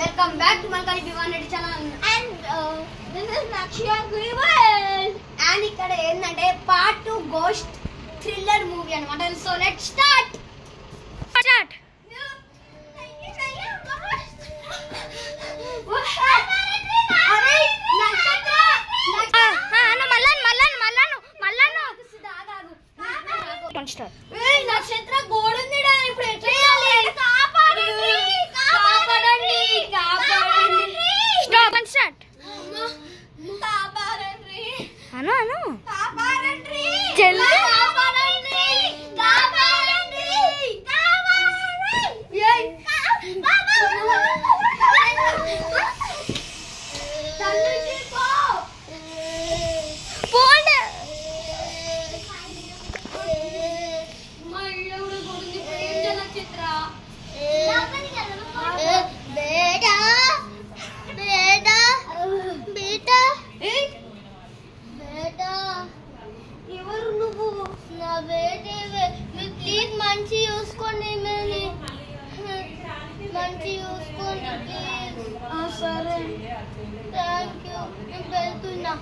Welcome back to Malkani Vivan Reddy channel and this is Nakshya Grival and ikkada endante part 2 ghost thriller movie anamata. So let's start. నక్షత్ర గోడుందిడా ఇప్పుడు ఎట్లా చేయాలి? కాపాడండి కాపాడండి కాపాడండి. Stop and start. కాపాడండి అను అను కాపాడండి జల్దీ కాపాడండి కాపాడండి కాపాడండి. ఏయ్ తల్లికి పో పోండి. ఎవరు నువ్వు? నా బేటే మీరు ప్లీజ్ మంచి చూసుకోండి, మంచి చూసుకోండి ప్లీజ్. సరే థ్యాంక్ యూ. నేను వెళ్తున్నా.